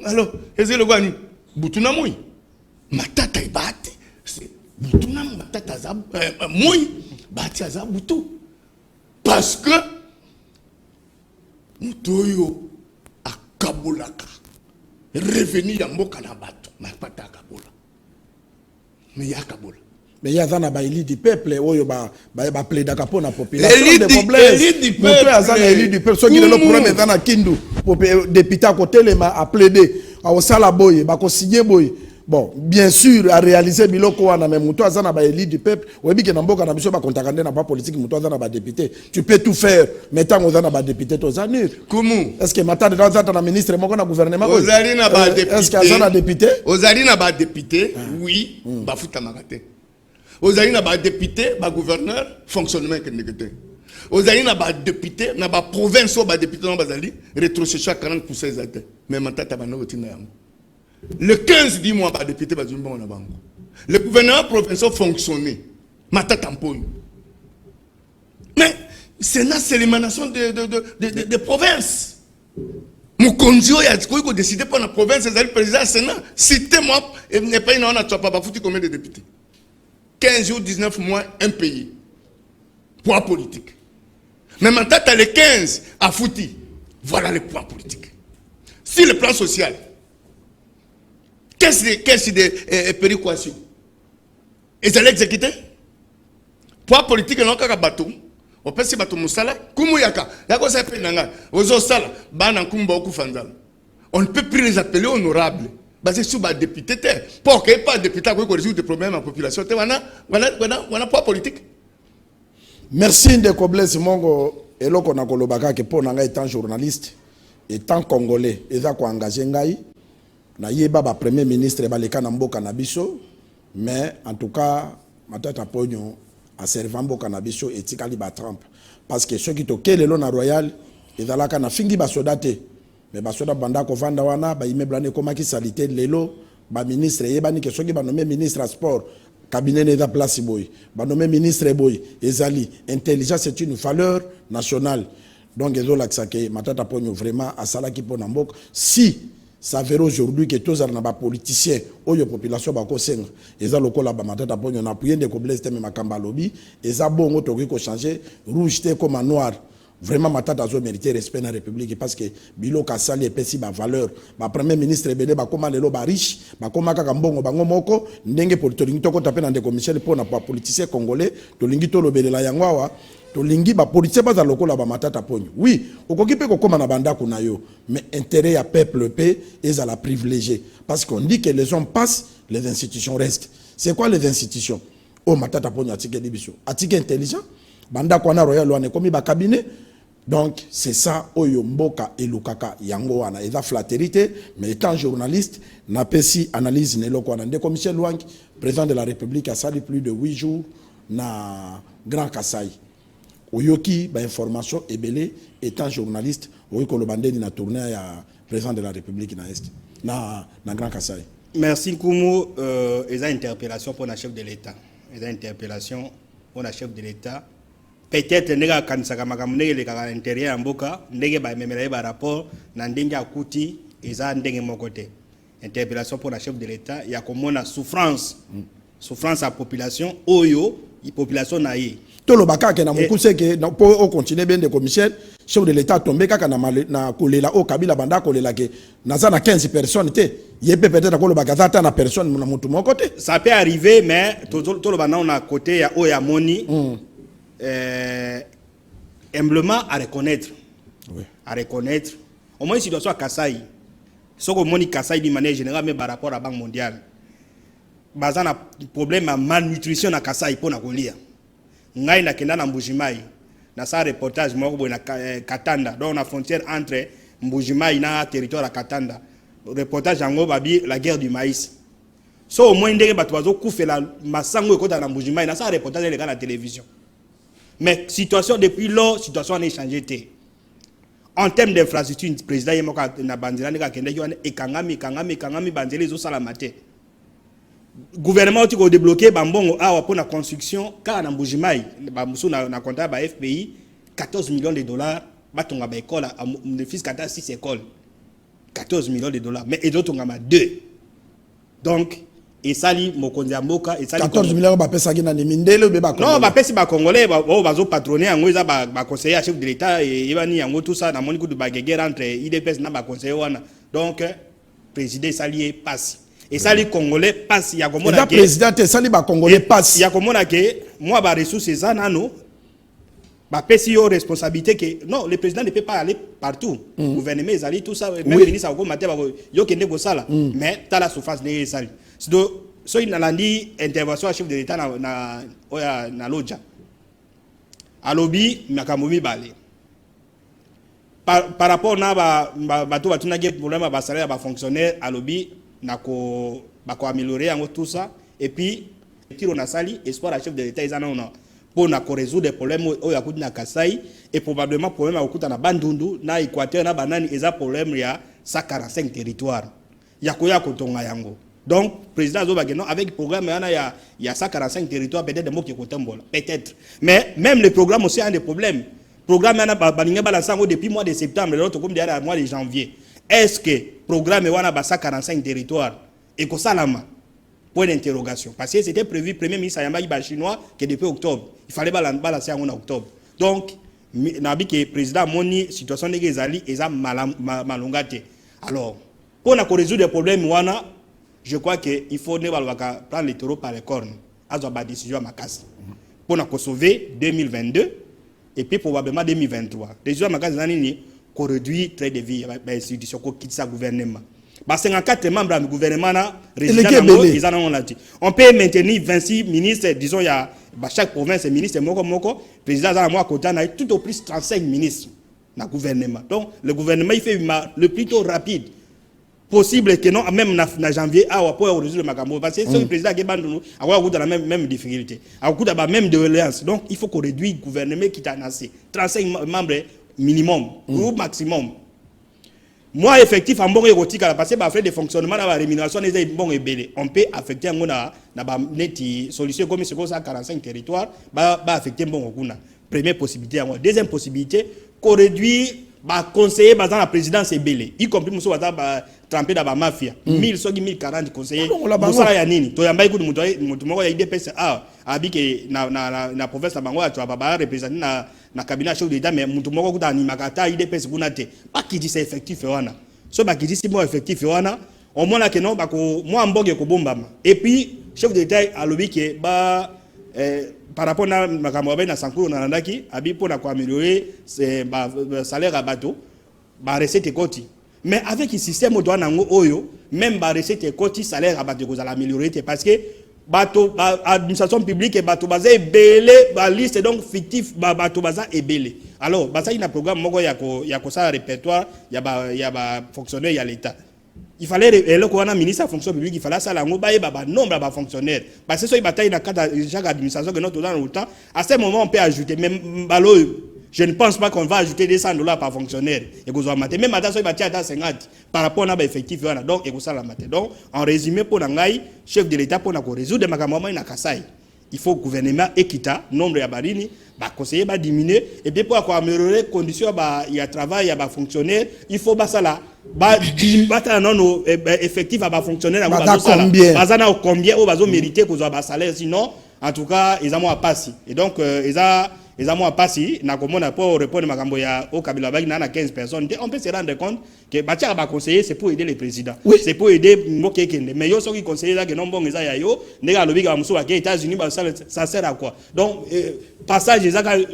alors, est-ce le Gwani Boutuna Moui. Matata Ibate. C'est Boutuna Matata Zab. Moui. Bati Azab Boutou. Parce que. Moutoyo à Kabolaka. Revenu à Mokanabato. Mais pas à Kabola. Mais il y a Kabola. Mais il y a un élite du peuple, il y a plaidé pour la population. Élite du peuple. Élite du peuple. Ceux qui ont le problème dans la Kindu, député à côté, a plaidé, à Salaboy, à signé boy. Bon, bien sûr, à réaliser Biloko, on a même Moutou Azana, élite du peuple. Ou bien que Namboka n'a pas contacté n'a pas politique, Moutou Azana, député. Tu peux tout faire, mais tant qu'on a député, tu as comment est-ce que maintenant, dans ministre, moi, on a gouvernement. Ozalina ba député. Est-ce qu'il y a un député? Ozalina ba député, oui, ba fouta magate. Ozalina ba député, ba gouverneur, fonctionnement que négatif. Ozalina ba député, na ba province ba député na bazali, rétrocession à 40% exact. Mais maintenant, tu as un autre. Le 15 du mois, le député va dire bon, le gouvernement provincial fonctionnait. Mais c'est l'émanation de provinces. Moukonzio a décidé pour la province, c'est le président du Sénat. Citez-moi, et n'est pas une on a pas foutu combien de députés 15 jours, 19 mois, un pays. Poids politique. Mais maintenant, tu as les 15 à foutu. Voilà le poids politique. Si le plan social, qu'est-ce de péréquation? Ils allaient exécuter. Poids politique, non, qu'à bateau. On peut se battre Moussala. Koumouyaka. Yako sa pe nanga. Ozo sala. Bana kumba oku fanzala. On ne peut plus les appeler honorables. Basé sur les députés. Pour qu'il n'y ait pas de députés qui résoudre des problèmes à la population. Voilà poids politique. Merci de Koblesse Mongo. Et là, on a Kolobaka qui pour nanga étant journaliste, étant congolais, et ça qu'on engagé ngai. Na yeba ba premier ministre ba leka na mboka na biso, mais en tout cas matata pogno a servant mboka na biso etikali ba Trump parce que ceux qui tokele lo na royal ezalaka na fingi ba soda te mais ba soda banda ko vanda wana ba immeuble ne komaki salité lelo ba ministre yebani que ceux qui ba nommé ministre à sport cabinet neza place boy ba nommé ministre boy ezali intelligence c'est une valeur nationale donc ezola que matata pogno vraiment asala ki pona mboka si ça verra aujourd'hui que tous les politiciens ou les populations bakosenga eza lokola ba matata ponyo na puye de Koblesse te makamba lobby eza bongo to ko changer rouge te comme noir vraiment matata zo mériter respect na république parce que biloka sali epesi ba valeur ba premier ministre ebele ba koma lelo ba riche ba koma kaka mbongo bango moko ndenge politique to ko taper na ndeko Michel pour na politicien congolais to lingi to lobelela yangwa to lingi ba politicien ba za lokola ba matata ponyo oui okoki pe ko koma na banda kuna yo mais intérêt à peuple paix est à la privilégier parce qu'on dit que les hommes passent les institutions restent. C'est quoi les institutions? Oh matata ponyo atike dibiso atike intelligent banda kwa na royal wane komi ba cabinet. Donc c'est ça oyo mboka elukaka yango wana eza flatérité mais étant journaliste n'a pas si analyse ne loko wana ndeko Michel Lwangi président de la République a sali plus de 8 jours na Grand Kassai oyoki ba information ebele étant journaliste oyiko lo bandeni na tournée ya président de la République na est na Grand Kassai. Merci Koumou eza interpellation pour la chef de l'État. Eza interpellation pour la chef de l'État. Peut-être nega kanisaka makambo ndenge lekaka à l'intérieur ya mboka ndenge ba memela ba rapport na ndenge akuti eza ndenge moko te. Interpellation pour la chef de l'État ya komona souffrance à population oyo population na ye tolobaka ke na mukuse ke po o continuer bien de commissaire chef de l'État tombé kaka na kolela o kabila banda kolela ke naza na 15 personnes te yebe peut-être kolobaka zata na personne na mutu moko te ça peut arriver mais tolobana on a côté ya o ya moni humblement à reconnaître. Oui. À reconnaître. Au moins, situation à Kassai. Ce que moni Kassai d'une manière générale, mais par rapport à la Banque mondiale. Bazan a problème à malnutrition à Kassai pour na kolia. Ngai na kenda na Mbujimai. Na sa reportage moko na Katanda. Donc la frontière entre Mbujimai na territoire à Katanda. Reportage en gros babi la guerre du maïs. So au moins ndenge bato bazo kufela masango ekota na Mbujimai na sa reportage les gars à la télévision. Mais situation depuis lors, situation n'a changé. En termes d'infrastructure, le président Yemoka na bandira neka kende yo e kangami banzeli zo sala mate. Gouvernement qui a débloqué bambongo awa pour la construction car na Mbujimai ba musu na compta ba FPI 14 millions de dollars batonga ba école le fils kata 6 écoles 14 millions de dollars mais et d'autres on a 2. Donc et sali mokonzi mboka et sali 14 millions ba pesa kina ni mindele be ba non ba pesi ba congolais ba bazo patronner yango eza ba conseiller chef de l'état et ebani yango tout ça na moni ku ba guerre entre IDPS na ba conseiller wana donc président sali passe et sali congolais passe ya komona ke président te sali ba congolais passe ya komona ke moi ba ressources ça nano ba pesi yo responsabilité que non le président ne peut pas aller partout gouvernement ezali tout ça même ministre ko maté yo kende ko sala mais ta la surface ne sali so il a dit intervention à chef de l'état na loja alobi makamomi bale par rapport na bato batuna ge problème ba salaire ba fonctionnaire alobi nako ba ko améliorer yango tout ça et puis tiro na sali espoir à chef de l'état izana on pour na ko résoudre des problèmes au yakuti na Kasai et probablement problème akuta na Bandundu na Équateur na banani eza problème ya 145 territoires yakoya kotonga yango. Donc, le président Zobageno, avec le programme, il y a 145 territoires, peut-être des mots qui sont peut-être. Mais même le programme aussi a des problèmes. Le programme, depuis le mois de septembre, l'autre comme le mois de janvier. Est-ce que le programme a 145 territoires et que ça lama? Point d'interrogation. Parce que c'était prévu, le premier ministre Yamba chinois, que depuis octobre. Il fallait balancer en octobre. Donc, le président Moni, situation de Gezali, est malongate. Alors, pour résoudre les problèmes, je crois qu'il faut prendre les taureaux par les cornes. Avoir une décision à Makassi. Pour nous sauver 2022 et puis probablement 2023. Décision à Makassi, c'est qu'on réduit le trait de vie de l'institution, qu'on quitte sa gouvernement. 54 membres du gouvernement, on peut maintenir 26 ministres, disons, il y a chaque province, ministre, le président a côté, tout au plus 35 ministres dans le gouvernement. Donc, le gouvernement, il fait le plus tôt rapide possible que non, même en janvier, pour résoudre le makambo. Parce que si le président qui a la même difficulté, a la même doléance. Donc, il faut qu'on réduise le gouvernement qui a 35 membres minimum, ou maximum. Moi, effectif, en bon érotique, parce que les frais de fonctionnement, la rémunération, on peut affecter une solution comme ça, 45 territoires, affecter un bon première possibilité. Deuxième possibilité, qu'on réduit conseiller dans la présidence est belé, y compris Moussa trempé dans la mafia. 1040 conseillers. Moussa Yanini, Toyamba écoute Moutoumoko ya IDPS habité na province de Bango, tu vas représenter na cabinet chef d'État, mais Moutoumoko dans Nimakata, IDPS Gounate. Pas qui dit c'est effectif, Yohana. Ce qui dit c'est moi effectif, Yohana. Au moins là que non, moi en bogue Kobombama. Et puis, chef d'État a lobby qui est par rapport à ma Sankuru Nanandaki, pour améliorer le salaire à bateau, recette et quoti. Mais avec le système de Oyo, même la recette et quoti, salaire à bateau, vous allez améliorer parce que l'administration publique est bateau basé et belé, la liste est donc fictif, bateau basé et belé. Alors, il y a un programme, il y a un répertoire, il y a un fonctionnaire, il y a l'État. Il fallait le ministre de la fonction publique, il fallait ça nombre de fonctionnaires. Parce que si bataille dans chaque administration que notre dans le temps, à ce moment on peut ajouter même je ne pense pas qu'on va ajouter des $100 par fonctionnaire et que vous même maintenant ça bataille à 50 par rapport à l'effectif donc et que ça la matin. Donc en résumé pour nangai chef de l'état pour résoudre makamama na Kasai. Il faut gouvernement équita nombre ya barini conseiller diminuer et puis pour améliorer conditions il y a travail il y a fonctionnaire il faut ça là non effectif à fonctionnaire combien au bazo mériter que soit salaire sinon en tout cas ils ont à passer et donc ils a Les amours passés, n'a comment pour répondre à ya au Kabila Bagi na 15 personnes. On peut se rendre compte que Batia va conseiller, c'est pour aider les présidents. Oui. C'est pour aider Moké Kende. Mais yo, ceux qui conseillent là, que non bon, ils aillent yo, nega lobi ga musu aux États-Unis, ça sert à quoi? Donc, passage,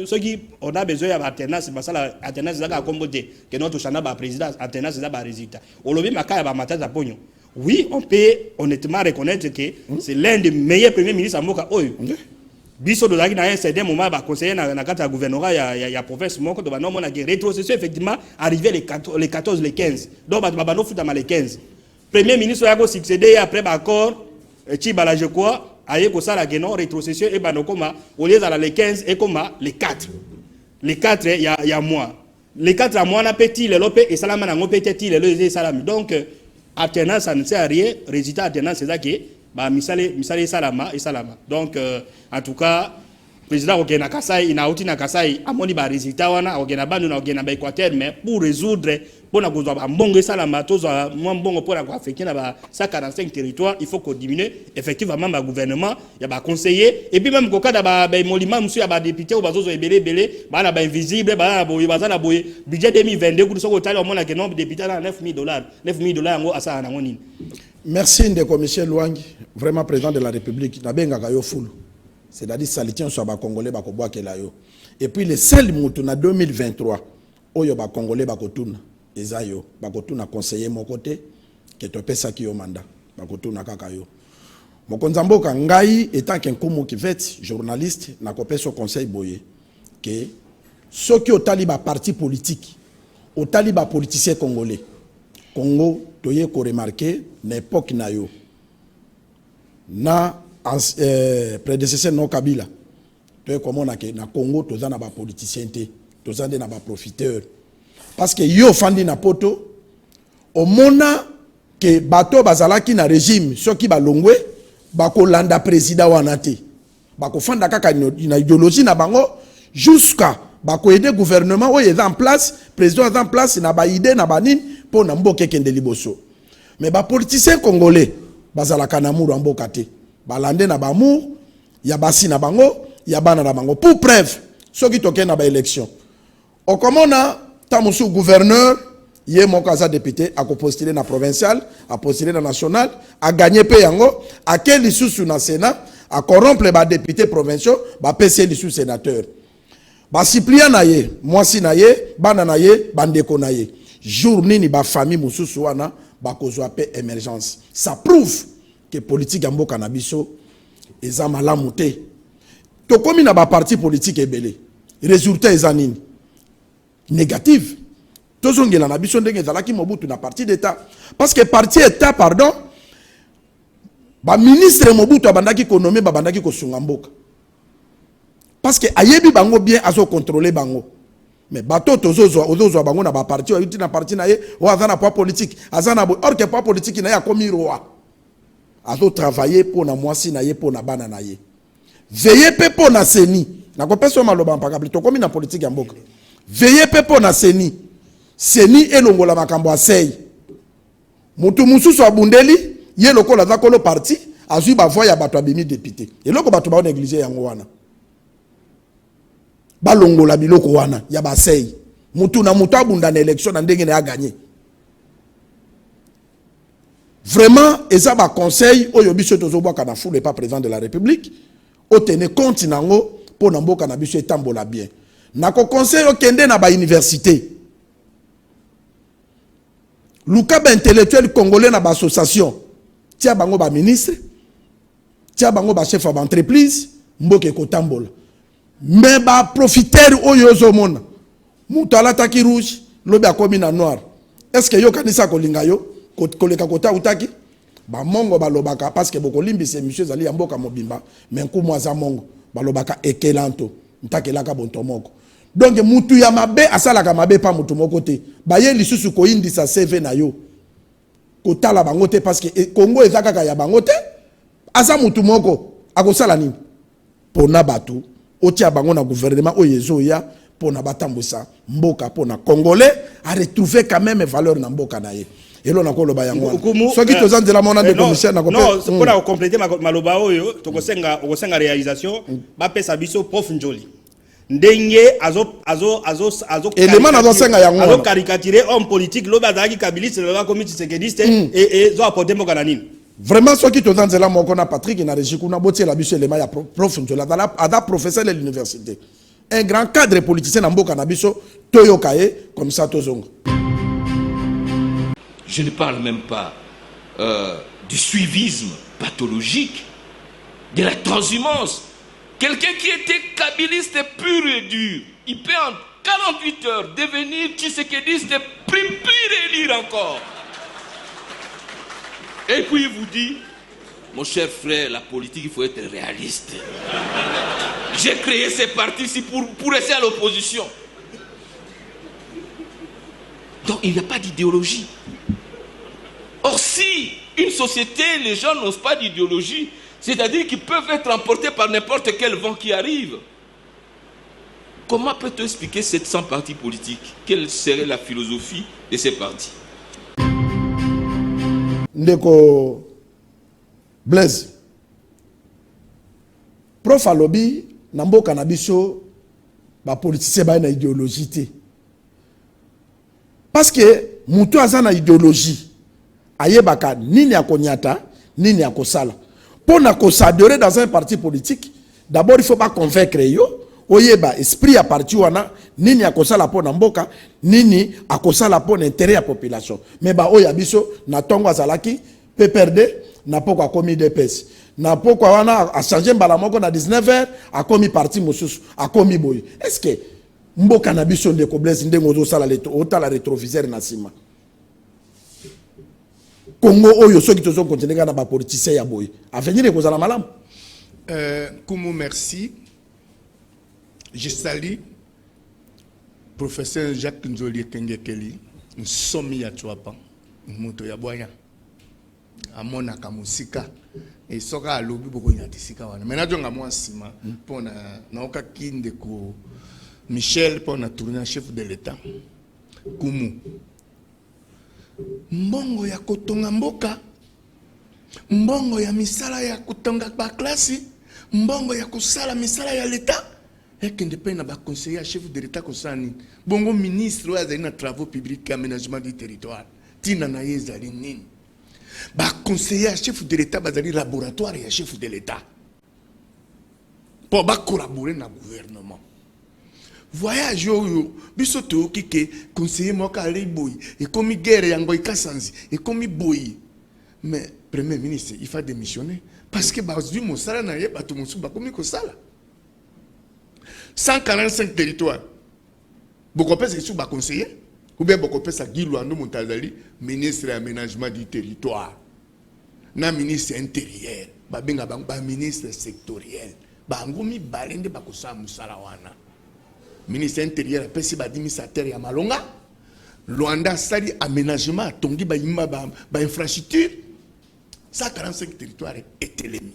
ceux qui on a besoin d'alternance, c'est ça l'alternance, c'est ça comboté, que notre chana ba président, alternance, c'est ça ba résultat. Au lobby, ma kaya ba matin à pognon. Oui, on peut honnêtement reconnaître que c'est l'un des meilleurs premiers ministres à Moka. Biso de dans un certain moment conseiller na kata gouvernorat ya province moko to ba no mona que rétrocession effectivement arrivé les 14 les 15 donc ba no futa les 15 premier ministre ya ko succéder après accord Tshibala je crois aye ko sala que non rétrocession et ba no koma au lieu dans les 15 et koma les 4 ya mois les 4 à mois na petit le lope et salama na ngopé petit le salami donc alternance ça ne sert à rien résultat alternance c'est ça que bah misale salama et salama donc en tout cas président Okena Kasai inauti na Kasai amoni ba résultat wana Okena bandu na Okena ba Équateur mais pour résoudre pour na kozwa ba mbongo salama tozo moi mbongo pour na ko affecter na ba 145 territoires il faut qu'on diminue effectivement ba gouvernement ya ba conseiller et puis même ko kada ba molima monsieur ya ba député ou bazozo ebele ba na ba invisible ba na boye bazana boye budget 2022 ku soko tali omona que nombre député na $9,000 ngo asa na ngonini. Merci Ndeko Michel Lwangi, vraiment président de la République. Nabenga yo full. C'est-à-dire salitien soit ba congolais ba ko boakela yo. Et puis le seul mutu na 2023 oyo ba congolais ba kotuna ezayo ba kotuna conseiller mon côté que to pesa ki yo mandat ba kotuna kaka yo. Mokonzamboka ngai étant qu'un komo qui fait journaliste na ko pesa conseil boye que ceux qui au taliba parti politique au taliba politicien congolais Congo toye ko remarquer l'époque na yo na prédécesseur non Kabila toye comment na Congo toza na ba politicien te toza na ba profiteur parce que yo fandi na poto au mona que bato bazalaki na régime soki ba longwe ba ko landa président wana te ba ko fanda kaka na idéologie na bango jusqu'à ba ko aider gouvernement oyo est en place président est en place na ba idée na banine pour na mboke kende liboso mais ba politicien congolais bazalaka na muru mboka te balande na ba mur ya basi na bango ya bana na bango pour preuve soki toke na ba élection o komona tamusu gouverneur yé moko aza député a postuler na provincial a postuler na national a gagner pe yango a quel lisusu na sénat a corrompre ba député provinciaux ba PC lisusu sénateur ba suppléant na ye mwasi na ye bana na ye bandeko na ye jour nini ba famille mususu wana ba kozwa pe émergence ça prouve que politique mboka na biso eza malamu te to komi na ba parti politique ebele résultat eza nini négative tozongela na biso ndenge ezalaki Mobutu na parti d'état parce que parti état pardon ba ministre Mobutu abandaki ko nommer babandaki ko sunga mboka parce que ayebi bango bien azo contrôler bango mais bato tozozo bango na ba parti oyuti na parti na ye o azana poids politique azana or que poids politique na ya komi roi azo travailler pour na mwasi na ye pour na bana na ye veiller pe pour na seni na ko peso maloba mpaka plutôt komi na politique ya mboka veiller pe pour na seni elongola makambo asei mutu mususu abundeli ye lokola za kolo parti azui ba voix ya bato abimi député eloko bato ba négliger yango wana balongola biloko wana ya basei mutu na mutu abunda na élection na ndenge na gagner vraiment eza ba conseil oyo biso tozobwaka na foule pas président de la République o tenez compte nango pour na mboka na biso etambola bien na ko conseil o kende na ba université luka ba intellectuel congolais na ba association tia bango ba ministre tia bango ba chef d'entreprise mboka ekotambola mais ba profiteur oyo zomona mutu alataki rouge lobi akomi na noir est-ce que yo kanisa kolinga yo koleka kota utaki ba mongo balobaka parce que boko limbise monsieur zali ya mboka mobimba mais nkumu aza mongo balobaka ekelanto ntakelaka bonto moko donc mutu ya mabe asalaka mabe pa mutu moko te baye lisusu ko indisa CV na yo kotala bango te parce que Congo ezaka ya bango te asa mutu moko akosala nini pona batu otia bango na gouvernement oyezo ya pona batambusa mboka pona congolais a retrouver quand même valeur na mboka na ye elo na koloba yango soki tozanzela mona de commissaire na ko non pour compléter maloba oyo tokosenga réalisation ba pesa biso prof Njoli ndenge élément nazo senga yango azo caricaturer homme politique lo bazaki kabiliste lo komi Tshisekedi et zo apporter mboka na nini. Vraiment ceux qui te dans là moko na Patrick na régie kuna botie la biso élément ya prof nzola ada professeur de l'université. Un grand cadre politicien na mboka na biso toyo kaye comme ça tozonga. Je ne parle même pas du suivisme pathologique, de la transhumance. Quelqu'un qui était kabiliste pur et dur, il peut en 48 heures devenir tshisekidiste pur et lire encore. Et puis il vous dit, mon cher frère, la politique, il faut être réaliste. J'ai créé ces partis-ci pour rester à l'opposition. Donc il n'y a pas d'idéologie. Or si une société, les gens n'osent pas d'idéologie, c'est-à-dire qu'ils peuvent être emportés par n'importe quel vent qui arrive. Comment peut-on expliquer 700 partis politiques? Quelle serait la philosophie de ces partis? Ndeko Blaise, prof alobi na mboka na biso ba politicien ba na idéologie. Parce que mutu aza na idéologie ayebaka nini akonyata nini akosala. Pour s'adhérer dans un parti politique, d'abord il ne faut pas convaincre yo oyeba esprit à parti wana nini akosala po na mboka nini akosala po na intérêt ya population. Mais ba oya biso na tongo azalaki PPRD na poko akomi DPS. Na poko wana a changé mbala moko na 19h akomi parti mosusu akomi boy. Est-ce que mboka na biso ndeko Blaise ndengo zo sala la rétroviseur na sima? Congo oyo soki tozo continuer na ba politicien ya boy. Avenir ko zala malamu. Kumu merci. Je salue professeur Jacques Nzoli Kengekeli, nsomi ya Chwapa, moto ya boya. Amona kamusika et soka alobi boko nyatisika wana. Maintenant jonga moi sima pona naoka kinde ko Michel pona tourner chef de l'État. Kumu. Mbongo ya kotonga mboka, mbongo ya misala ya kutonga ba klasi, mbongo ya kusala misala ya l'État. Et que ne peut pas conseiller chef de l'État kosani. Bongo ministre wa zali na travaux publics et aménagement du territoire. Tina na yezali nini. Ba conseiller chef de l'État bazali laboratoire ya chef de l'État. Pour ba collaborer na gouvernement. Voyage yo biso to kike conseiller moka ali boy et comme guerre yango ikasanzi et comme boy. Mais premier ministre il faut démissionner parce que bazui mosala na ye bato mosu ba komi ko sala. 145 territoires. Beaucoup de gens sont conseillers. Ou bien beaucoup de gens sont ministre de l'aménagement du territoire. Na ministre intérieur. Ba ministre sectoriel. Ba ngomi balende ba kosa musala wana. Ministre intérieur pesi ba administrateur ya malonga. Luanda sali aménagement tongi ba imba ba infrastructure. 145 territoires est l'ennemi.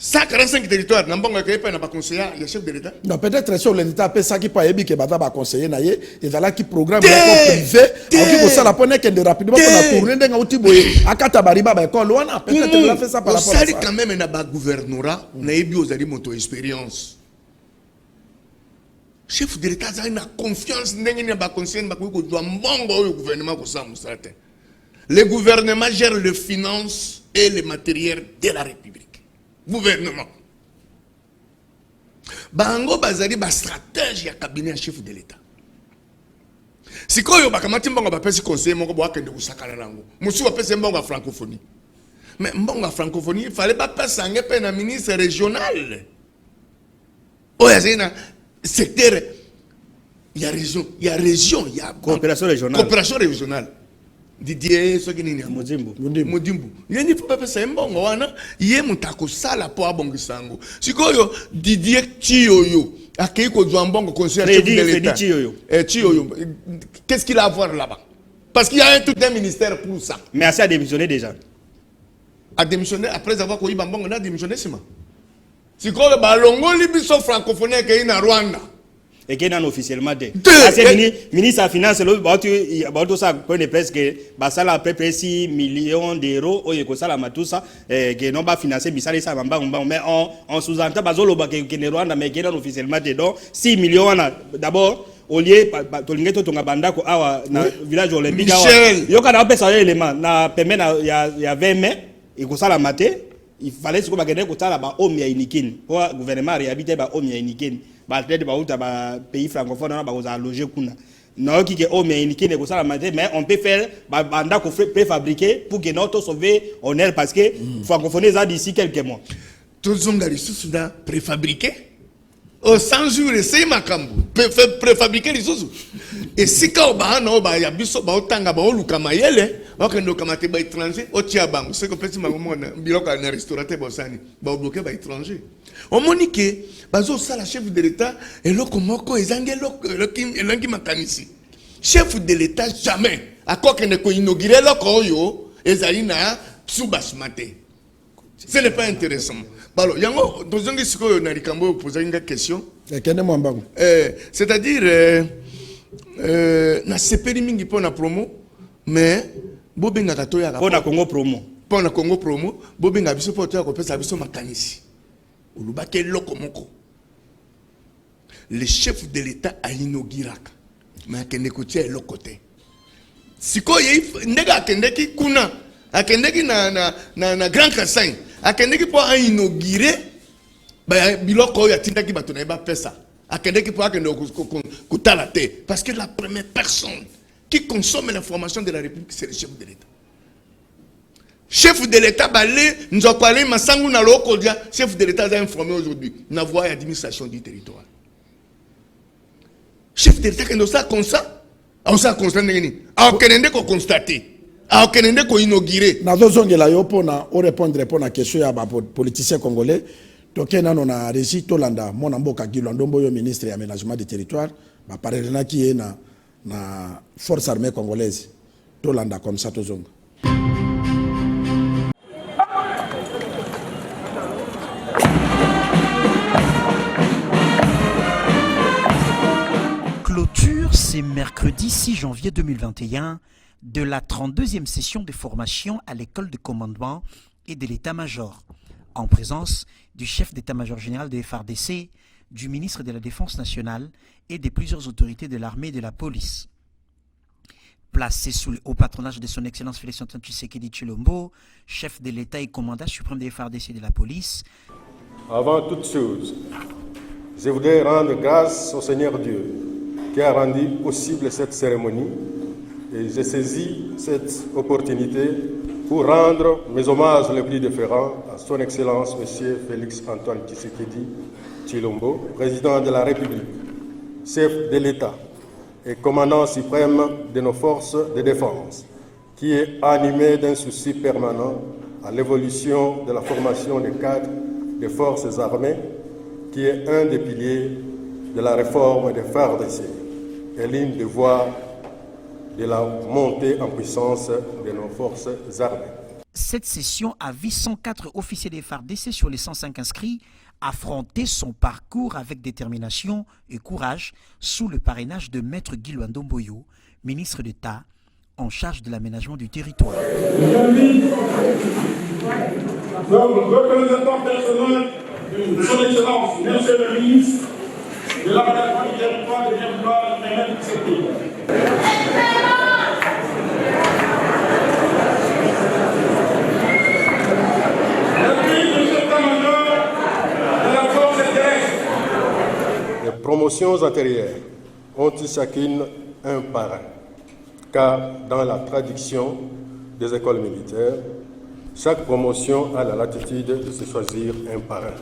145 territoires, n'ambonga qu'il n'y a pas conseiller, il y a chef de l'État. Non, peut-être sur l'État, peut ça qui peut aider que bata conseiller naie, et là qui programme privé, qui ça la pone que de rapidement pour la tourner d'un outil boy, à Katabariba, bah école, on peut-être il a fait ça par rapport à ça. Quand même na ba gouvernorat, na ebi ozali moto expérience. Chef de l'État a une confiance ndenge na ba conseiller ba ko doit mbongo au gouvernement ko ça musate. Le gouvernement gère les finances et le matériel de la République. Gouvernement. Bango bazali ba stratégie ya cabinet chef de l'État. Sikoyo bakamati mbongo ba pesi conseiller moko bo akende kusakala nango. Musu ba pesi mbongo francophonie. Mais mbongo francophonie, il fallait pas passer un peu na ministre régional. Oya zina secteur il y a région, il y a coopération régionale. Coopération régionale. Didier soki nini Modimbu yeni faut pas passer mbongo wana ye mutako sala po abongisa ngo sikoyo Didier Chiyoyo akei ko zwa mbongo conseiller de l'État Chiyoyo qu'est-ce qu'il a à voir là-bas parce qu'il y a tout un ministère pour ça mais assez a démissionné déjà a démissionné après avoir koyi mbongo na démissionné sima sikoyo balongo libiso francophonie ke na Rwanda et qui est officiellement de. Parce que ministre de Finance, l'autre ça connaît presque, bah ça là à peu près 6 millions d'euros, au yeko ça là tout ça, qui n'ont pas financé, mais ça les ça mais on sous-entend bah zolo bah qui ne Rwanda mais qui est officiellement de donc 6 millions d'abord. Au lieu tolingeto tonga bandako awa na village olympique awa yoka na pesa élément na permet il y a 20 mai et ko sala maté il fallait que bagende ko sala ba omi ya inikini pour gouvernement réhabiter ba omi ya inikini ba tête ba uta ba pays francophone na ba ko za loger kuna na ki ke omi ya inikini ko sala maté mais on peut faire ba bandako préfabriqué pour que notre sauver honneur parce que francophonie ça d'ici quelques mois tout zonga les sous préfabriqué. Au 100 jours, c'est ma cambo. Préfabriquer les choses. Et si quand on a un biso, on tanga, on luka mayele, on a un kamate ba étranger, on tient bang. C'est que petit maman, bilo ka na restaurateur bosani, ba bloqué ba étranger. On monique, bazo ça la chef de l'État et lo komoko ezange lo kim elangi makanisi. Chef de l'État jamais. À quoi que ne ko inaugurer lo koyo ezali na subas maté. Ce n'est pas intéressant. Alors, yango dozongi siko na likambo poser une question. C'est-à-dire na sepeli mingi pour na promo mais bobenga katoya pour na Congo promo. Pour na Congo promo, bobenga biso pour toya ko pesa biso makanisi. Ulubake lokomoko. Le chef de l'État a inauguré mais akende kotia lokote. Siko ye ndega akendeki kuna akendeki na Grand Kasai akendeki pour inaugurer ba biloko ya tindaki bato na ba pesa akendeki pour akende kutala te parce que la première personne qui consomme l'information de la République c'est le chef de l'État. Chef de l'État balé nous a parlé masangu na loko dia chef de l'État a informé aujourd'hui na voie d'administration du territoire. Chef de l'État que nous ça comme ça on ça constater nini a kenende ko constater a kenende ko inaugurer na zozongela yo pona o répondre pona question ya ba politicien congolais tokena no na régi tolanda mona mboka Gilwando Mboyo ministre ya aménagement du territoire ba parelena ki na force armée congolaise tolanda comme ça tozonga. Clôture, c'est mercredi 6 janvier 2021 de la 32e session de formation à l'école de commandement et de l'état-major, en présence du chef d'état-major général de FARDC, du ministre de la Défense nationale et de plusieurs autorités de l'armée et de la police. Placé sous le haut patronage de son Excellence Félix Antoine Tshisekedi Tshilombo, chef de l'État et commandant suprême de FARDC et de la police. Avant toute chose, je voudrais rendre grâce au Seigneur Dieu qui a rendu possible cette cérémonie et j'ai saisi cette opportunité pour rendre mes hommages les plus déférents à son Excellence M. Félix Antoine Tshisekedi Tshilombo, président de la République, chef de l'État et commandant suprême de nos forces de défense, qui est animé d'un souci permanent à l'évolution de la formation des cadres des forces armées, qui est un des piliers de la réforme des FARDC et l'une des voies de la montée en puissance de nos forces armées. Cette session a vu 104 officiers des FARDC sur les 105 inscrits affronter son parcours avec détermination et courage sous le parrainage de Maître Gilwando Mboyo, ministre d'État en charge de l'aménagement du territoire. Donc, représentant personnel de son Excellence, Monsieur le ministre de l'aménagement du territoire, de bien vouloir permettre cette pays. Les promotions antérieures ont eu chacune un parrain, car dans la tradition des écoles militaires, chaque promotion a la latitude de se choisir un parrain,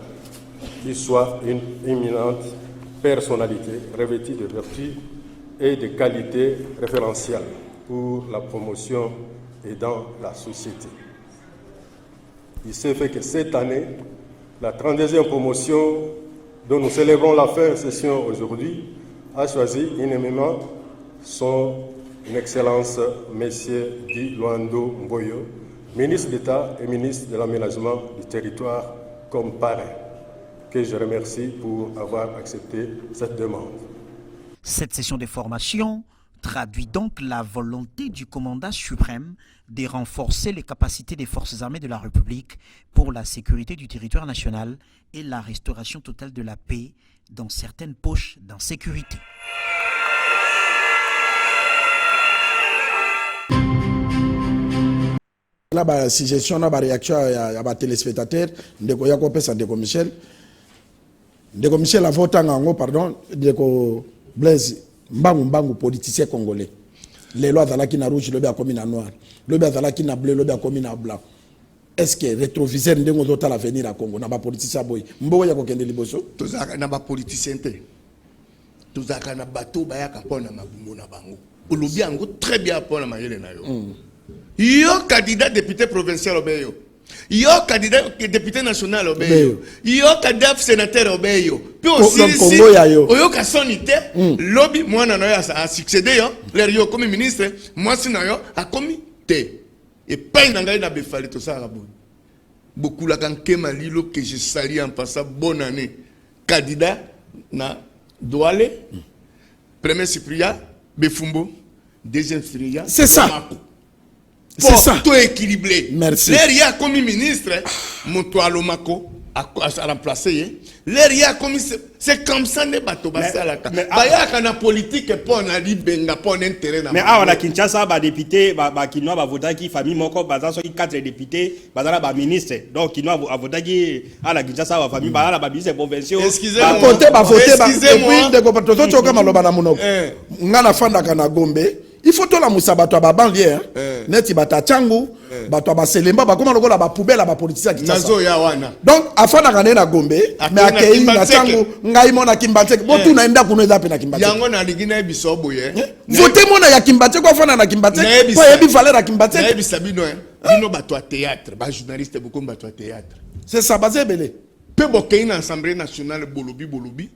qui soit une éminente personnalité revêtue de vertus et de qualités référentielles pour la promotion et dans la société. Il s'est fait que cette année, la 32e promotion dont nous célébrons la fin de session aujourd'hui a choisi unanimement son Excellence M. Gilwando Mboyo, ministre d'État et ministre de l'Aménagement du territoire comme parrain, que je remercie pour avoir accepté cette demande. Cette session de formation traduit donc la volonté du commandant suprême de renforcer les capacités des forces armées de la République pour la sécurité du territoire national et la restauration totale de la paix dans certaines poches d'insécurité. La ba suggestion na ba réaction ya ba téléspectateur ndeko ya ko pesa ndeko Michel a voté ngo pardon ndeko Blaise mbangu politicien congolais les lois azalaki na rouge lobi akomi na noir lobi azalaki na bleu lobi akomi na blanc. Est-ce que rétroviseur ndengo zota l'avenir à Congo na ba politicien boy mboko ya ko kende liboso tozaka na ba politicien te tozaka na bato bayaka pona mabumbo na bango olobi yango très bien pona mayele na yo. Yo candidat député provincial obeyo. Yo candidat député national obeyo. Yo candidat sénateur obeyo. Puis aussi oyo ka sonité lobby mwana na yo a succédé yo. Les yo comme ministre, moi si na yo a commis té. Et pas na ngai na befali to ça rabou. Beaucoup la kankema lilo que je salue en passant bonne année. Candidat na Douale. Premier Cyprien Befumbo, deuxième Cyprien. C'est ça. C'est ça. Tout équilibré. Merci. L'air comme ministre, Motoalo Mako a remplacé. L'air comme c'est comme ça ne bateau basé à la carte. Baya kana politique pour na libenga pour intérêt na. Mais ah on a Kinshasa ba député ba kinoa ba voter qui famille moko baza so 4 députés bazala ba ministre. Donc kinoa a voter qui à la Kinshasa ba famille ba la ministre provinciaux. Excusez-moi. Côté ba voter ba et puis de ko to choka maloba na monoko. Ngana fanda kana Gombe. Il faut tout la musabato à banlieue neti bata changu bato ba selemba ba koma lokola ba poubelle ba politicien qui nazo ya wana donc afana kana na Gombe mais akei na changu ngai mona Kimbatek botu na enda kuno eza pe na Kimbatek yango na ligina biso boye voter mona ya Kimbatek ko afana na Kimbatek ko yebi valeur ya Kimbatek na yebi sabino bino bato à théâtre ba journaliste beaucoup bato à théâtre c'est ça basé belé pe bokei na assemblée nationale bolobi.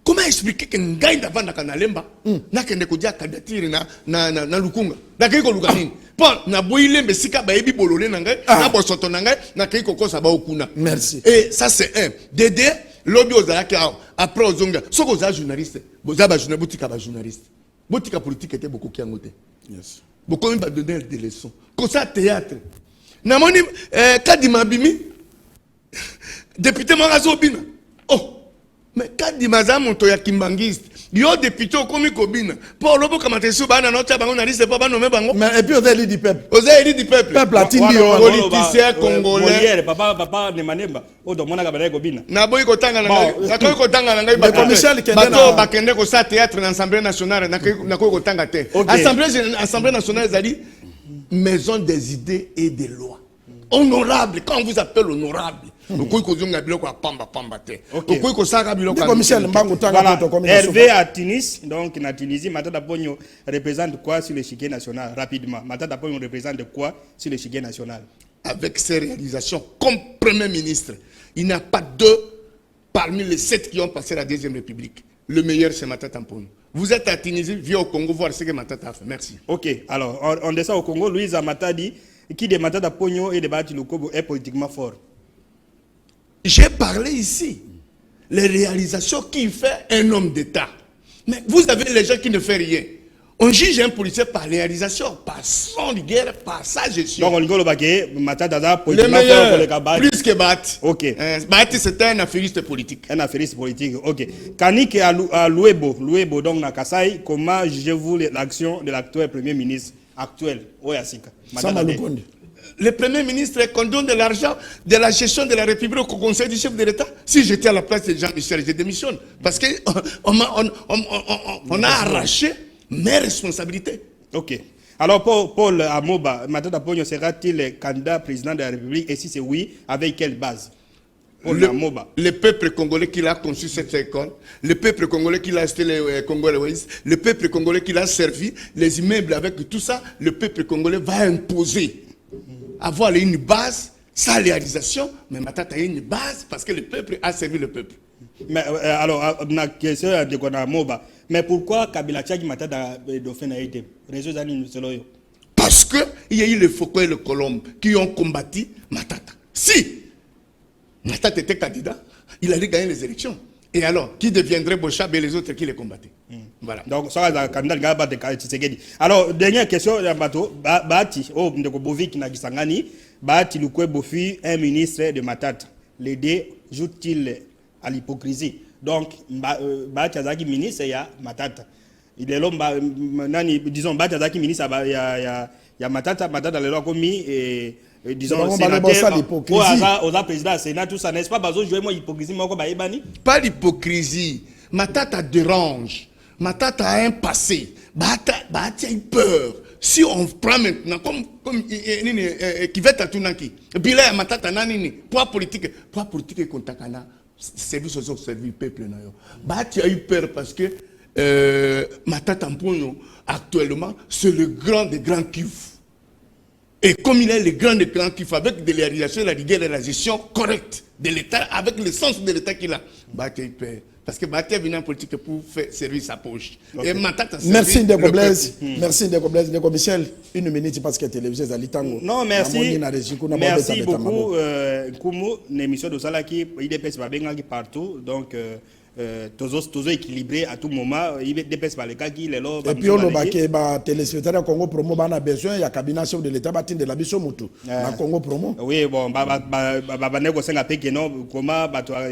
Comment expliquer que ngai ndavanda kana lemba na kende ko dia candidature na lukunga na kei ko lukanini po na boilembe sika ba yebi bolole na ngai na bosoto na ngai na kei ko kosa ba okuna. Merci. Et ça c'est un Dédé lobby ozala ki après ozonga soko oza journaliste boza ba journaliste botika ba journaliste botika politique était beaucoup ki angote. Yes. Beaucoup même pas donner des leçons comme ça théâtre na moni Kadima Bimi député Marazo Bina oh. Mais quand dit Mazam to ya kimbangiste, yo député komi kobina. Pour lobo kamate su bana no cha bango na liste pas nommer bango. Mais et puis aux élites du peuple. Aux élites du peuple. Peuple latino politicien congolais. Papa ne manemba. O do mona ka bana kobina. Na boy ko tanga na ngai. Na ko tanga na ngai ba. Bato bakende ko sa théâtre na Assemblée nationale na ko tanga te. Assemblée nationale zali maison des idées et des lois. Honorable, quand on vous appelle honorable. Hervé à Tunis, donc na Tunisie, Matata Pogno représente quoi sur l'échiquier national rapidement? Matata Pogno représente quoi sur l'échiquier national? Avec ses réalisations comme Premier ministre, il n'y a pas deux parmi les 7 qui ont passé la Deuxième République. Le meilleur, c'est Matata Pogno. Vous êtes à Tunisie, viens au Congo voir ce que Matata a fait. Merci. Ok, alors on descend au Congo. Louise Amata dit qui de Matata Pogno et de Bati Lukobo est politiquement fort. J'ai parlé ici, les réalisations qu'il fait un homme d'État. Mais vous avez les gens qui ne font rien. On juge un policier par réalisation, par son guerre, par sa gestion. Donc on dit Matata le meilleur, plus que Bat. Ok. Bat c'est un affairiste politique. Un affairiste politique, ok. Kanik à Louebo, donc na Kasai, comment jugez-vous l'action de l'actuel Premier ministre actuel, Oyasika? Le Premier ministre condamne de l'argent de la gestion de la République au Conseil du chef de l'État. Si j'étais à la place de Jean-Michel, je démissionne. Parce qu'on a arraché mes responsabilités. Ok. Alors, Paul Amoba, Matata Pogno sera-t-il candidat président de la République? Et si c'est oui, avec quelle base? Le peuple congolais qui a conçu cette école, le peuple congolais qui a acheté les Congolais, le peuple congolais qui a servi les immeubles avec tout ça, le peuple congolais va imposer. Avoir une base, sa réalisation, mais Matata a une base parce que le peuple a servi le peuple. Mais alors, on a question de Konamoba. Mais pourquoi Kabila Tchaki Matata Dauphin a été réseau d'années selon eux? Parce qu'il y a eu les Foucault et le Colombe qui ont combattu Matata. Si Matata était candidat, il allait gagner les élections. Et alors, qui deviendrait Bochab et les autres qui les combattaient? Voilà. Donc, ça va candidat Gaba de Tshisekedi. Alors, dernière question, Bato, Bati, oh, Ndeko Bovik Nagisangani, Bati Lukwe Bofi, un ministre de Matata. Les deux jouent-ils à l'hypocrisie? Donc, Bati Azaki ministre, il y a Matata. Il est l'homme, disons, Bati Azaki ministre, il y a Matata, Matata, le commis, et disons, sénateur, aux président, Sénat, tout ça, n'est-ce pas? Bazo, jouez-moi l'hypocrisie, moi, pas l'hypocrisie. Matata dérange. Matata a un passé. Bati a eu peur. Si on prend maintenant, comme qui va être Tunaki, Bila Matata nanini, poids politique et kontakana, service aux autres, service peuple. Bati a eu peur parce que Matata Mpono, actuellement, c'est le grand des grands kiffs. Et comme il est le grand des grands kiffs, avec de la réalisation, la rigueur et la gestion correcte de l'État, avec le sens de l'État qu'il a, Bati a eu peur. Parce que Bati a venu en politique pour faire servir sa poche. Okay. Et Matata, merci Ndeko Blaise. Merci Ndeko Blaise. Ndeko Michel, une minute parce que télévision Zalitango. Non, merci. Merci beaucoup. Kumu, une émission de Salaki, il dépasse partout. Donc, toujours équilibré à tout moment. Il dépasse par les cas qui les lots. Et puis on a que les téléspectateurs Congo Promo a besoin, il y a cabinet chef de l'État batin de la Bisso Moutou. Congo Promo. Oui, bon, Babanego Sengape qui non, comment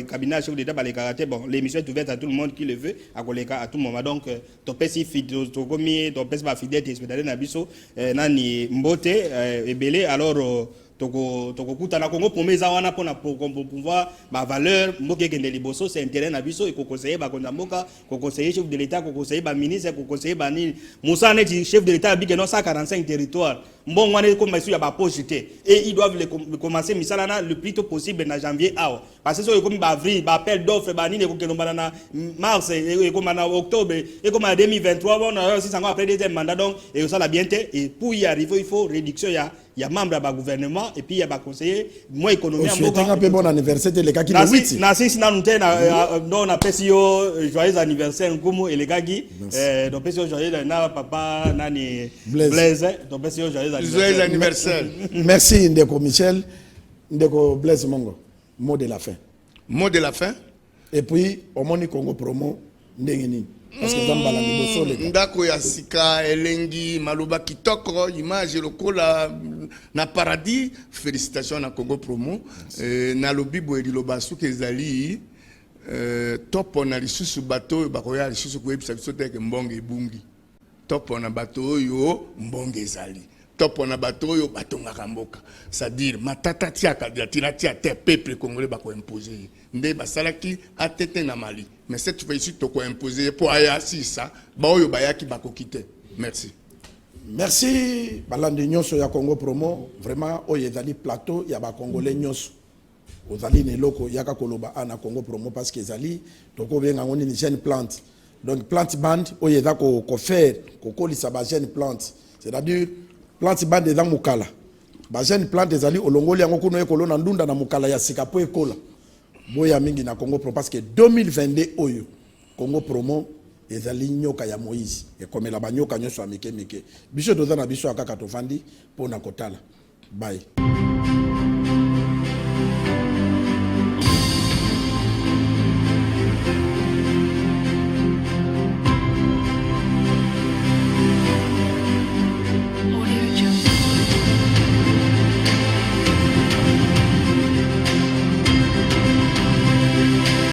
cabinet chef de l'État les karaté. Bon, l'émission est ouverte à tout le monde qui le veut, à tout moment. Donc, ton pesi fidèle, ton commis, ton pesi fidèle, téléspectateur na Bisso, nani mbote, ebele alors. Toko kutana Congo promesa wana pona pour pouvoir ma valeur mboke kende liboso c'est intérêt na biso et ko conseiller ba konza mboka ko conseiller chef de l'état ko conseiller ba ministre ko conseiller ba ni Moussa net chef de l'état bi que non 145 territoires mbongo wana comme ici ya ba pocheté et ils doivent commencer misalana le plus tôt possible na janvier awa parce que so comme ba avril ba appel d'offre ba ni ko keno na mars et comme na octobre et comme en 2023 bon aussi ça après deuxième mandat donc et ça la bientôt et pour y arriver il faut réduction il y a membre du gouvernement et puis il y a des conseillers moins économiques. Je souhaite un bon anniversaire de les gars qui le 8. Nasi on a passé joyeux anniversaire Nkumu et les gars qui donc passé joyeux papa nani Blaise donc passé joyeux anniversaire. Merci Ndeko Michel, Ndeko Blaise Mongo. Mot de la fin. Mot de la fin. Et puis au Moni Congo Promo ndengeni. Parce que dans la liboso les ndako ya sika elengi maluba kitoko image lokola na paradis. Félicitations na Congo Promo na lobi boeli lobasu kezali top na lisusu bato bakoya lisusu ko ebisa biso te ke mbonge ebungi top na bato yo mbonge ezali top na bato oyo batongaka mboka, c'est-à-dire matata tia candidature tia te peuple congolais bako imposer nde basalaki atete na Mali, mais cette fois-ci toko imposer pour aya sisa ba oyo bayaki bako quitter. Merci. Merci balandi nyonso ya Congo Promo, vraiment oyo ezali plateau ya ba congolais nyonso ozali ne loko yaka koloba ana Congo Promo parce que ezali toko benga ngoni ni jeune plante, donc plante band oyo eza ko faire ko kolisa ba jeune plante, c'est-à-dire plante band eza mukala ba jeune plante ezali olongoli yango kuno ekolo na ndunda na mukala ya sika po ekola boya mingi na Congo Promo parce que 2022 oyo Congo Promo ezali nyoka ya Moïse ekomela banyoka nyonso amike mike biso toza na biso akaka tovandi pona kotala bye.